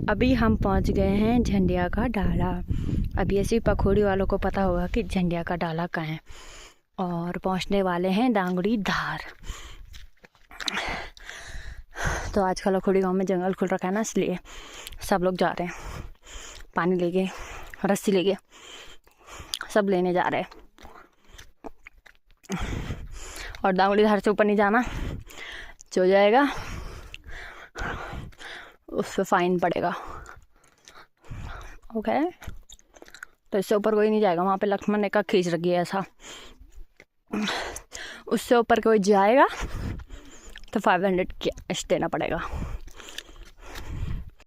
अभी हम पहुंच गए हैं झंडिया का डाला। अभी ऐसे पखोड़ी वालों को पता होगा कि झंडिया का डाला कहाँ है, और पहुंचने वाले हैं दांगड़ी धार। तो आजकल लखोड़ी गांव में जंगल खुल रखा है ना, इसलिए सब लोग जा रहे हैं, पानी लेके, रस्सी लेके, सब लेने जा रहे हैं। और दांगड़ी धार से ऊपर नहीं जाना, जो जाएगा उस पर फाइन पड़ेगा। ओके, तो इससे ऊपर कोई नहीं जाएगा। वहाँ पे लक्ष्मण ने का खींच रखी है ऐसा, उससे ऊपर कोई जाएगा तो 500 कैश देना पड़ेगा।